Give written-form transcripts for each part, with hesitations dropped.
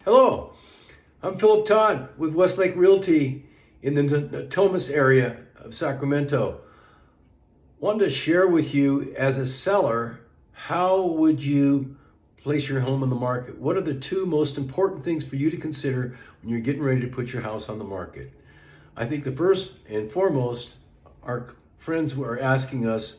Hello, I'm Philip Todd with Westlake Realty in the Natomas area of Sacramento. Wanted to share with you as a seller, how would you place your home on the market? What are the two most important things for you to consider when you're getting ready to put your house on the market? I think the first and foremost, our friends were asking us,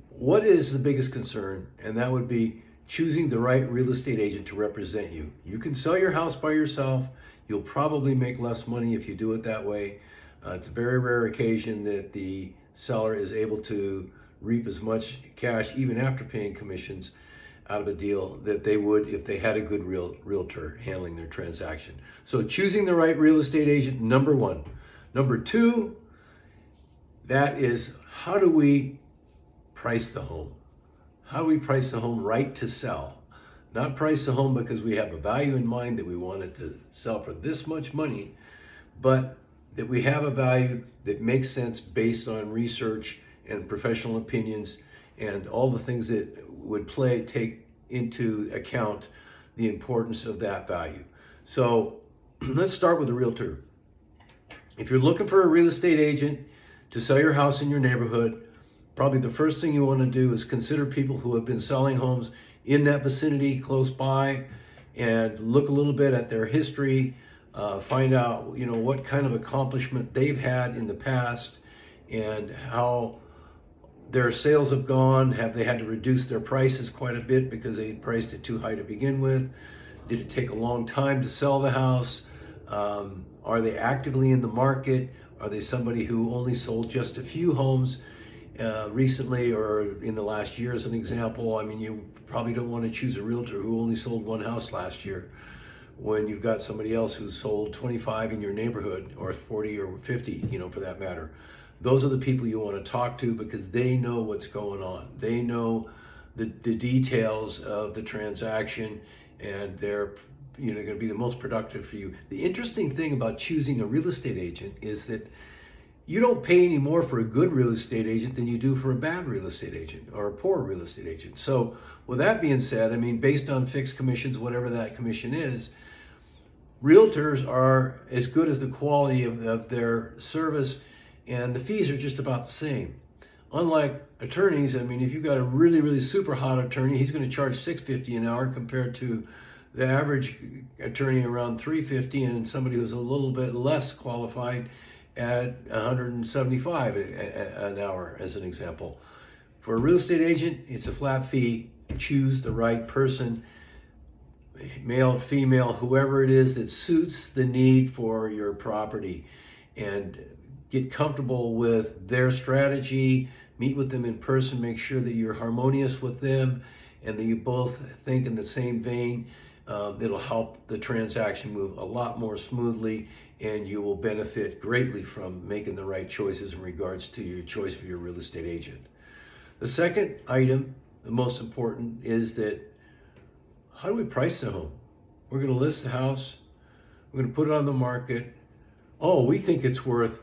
what is the biggest concern? And that would be choosing the right real estate agent to represent you. You can sell your house by yourself. You'll probably make less money if you do it that way. It's a very rare occasion that the seller is able to reap as much cash, even after paying commissions, out of a deal that they would if they had a good realtor handling their transaction. So choosing the right real estate agent, number one. Number two, that is, how do we price the home? How do we price the home right to sell? Not price the home because we have a value in mind that we want it to sell for this much money, but that we have a value that makes sense based on research and professional opinions and all the things that would take into account the importance of that value. So let's start with a realtor. If you're looking for a real estate agent to sell your house in your neighborhood, probably the first thing you want to do is consider people who have been selling homes in that vicinity close by and look a little bit at their history, find out what kind of accomplishment they've had in the past and how their sales have gone. Have they had to reduce their prices quite a bit because they priced it too high to begin with? Did it take a long time to sell the house? Are they actively in the market? Are they somebody who only sold just a few homes recently or in the last year, as an example? I mean, you probably don't want to choose a realtor who only sold one house last year when you've got somebody else who sold 25 in your neighborhood, or 40 or 50, for that matter. Those are the people you want to talk to because they know what's going on. They know the details of the transaction, and they're going to be the most productive for you. The interesting thing about choosing a real estate agent is that you don't pay any more for a good real estate agent than you do for a bad real estate agent or a poor real estate agent. So with that being said, I mean, based on fixed commissions, whatever that commission is, realtors are as good as the quality of their service, and the fees are just about the same. Unlike attorneys, I mean, if you've got a really, really super hot attorney, he's going to charge $6.50 an hour compared to the average attorney around $3.50, and somebody who's a little bit less qualified at $175 an hour, as an example. For a real estate agent, it's a flat fee. Choose the right person, male, female, whoever it is that suits the need for your property, and get comfortable with their strategy. Meet with them in person, make sure that you're harmonious with them and that you both think in the same vein. It'll help the transaction move a lot more smoothly, and you will benefit greatly from making the right choices in regards to your choice of your real estate agent. The second item, the most important, is that how do we price the home? We're going to list the house. We're going to put it on the market. Oh, we think it's worth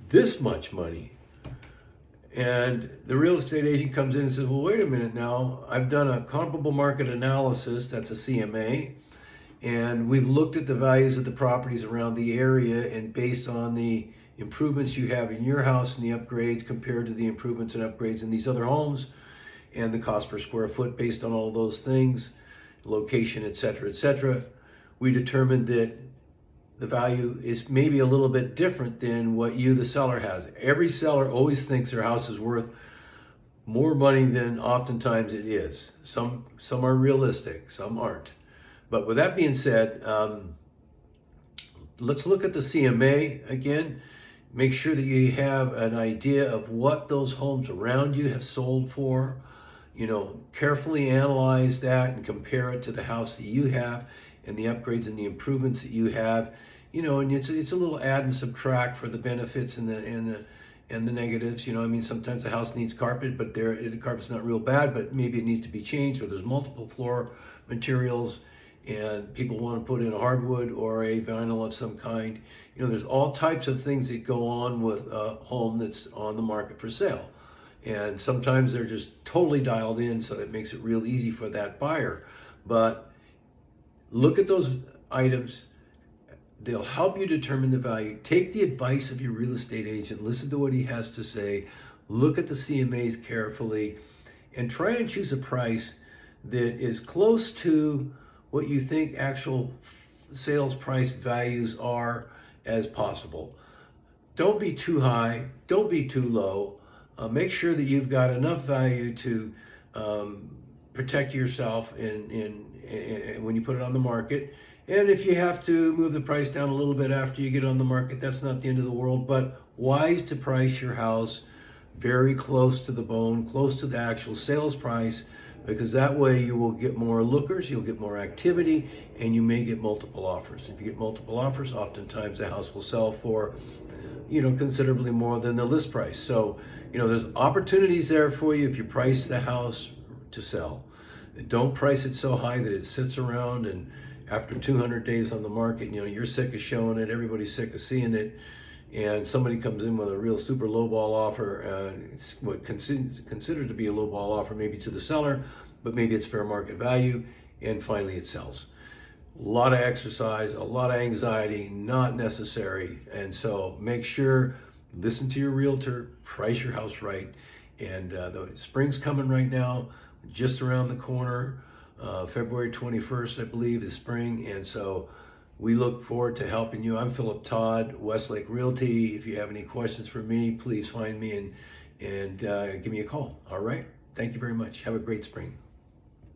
this much money. And the real estate agent comes in and says, well, wait a minute now. I've done a comparable market analysis, that's a CMA, and we've looked at the values of the properties around the area, and based on the improvements you have in your house and the upgrades compared to the improvements and upgrades in these other homes, and the cost per square foot based on all those things, location, et cetera, we determined that the value is maybe a little bit different than what you, the seller, has. Every seller always thinks their house is worth more money than oftentimes it is. Some are realistic, some aren't. But with that being said, let's look at the CMA again. Make sure that you have an idea of what those homes around you have sold for. Carefully analyze that and compare it to the house that you have and the upgrades and the improvements that you have. And it's a little add and subtract for the benefits and the negatives. I mean, sometimes the house needs carpet, but the carpet's not real bad, but maybe it needs to be changed, or there's multiple floor materials and people want to put in a hardwood or a vinyl of some kind. There's all types of things that go on with a home that's on the market for sale. And sometimes they're just totally dialed in, so that makes it real easy for that buyer. But look at those items. They'll help you determine the value. Take the advice of your real estate agent. Listen to what he has to say. Look at the CMAs carefully and try and choose a price that is close to what you think actual sales price values are as possible. Don't be too high, don't be too low. Make sure that you've got enough value to protect yourself when you put it on the market. And if you have to move the price down a little bit after you get on the market, that's not the end of the world, but wise to price your house very close to the bone, close to the actual sales price, because that way you will get more lookers, you'll get more activity, and you may get multiple offers. If you get multiple offers, oftentimes the house will sell for, considerably more than the list price. So, there's opportunities there for you if you price the house to sell. And don't price it so high that it sits around and after 200 days on the market, you're sick of showing it, everybody's sick of seeing it, and somebody comes in with a real super lowball offer, it's what considered to be a lowball offer maybe to the seller, but maybe it's fair market value, and finally it sells. A lot of exercise, a lot of anxiety, not necessary. And so make sure, listen to your realtor, price your house right. And the spring's coming right now, just around the corner. February 21st, I believe, is spring. And so we look forward to helping you. I'm Philip Todd, Westlake Realty. If you have any questions for me, please find me and give me a call. All right. Thank you very much. Have a great spring.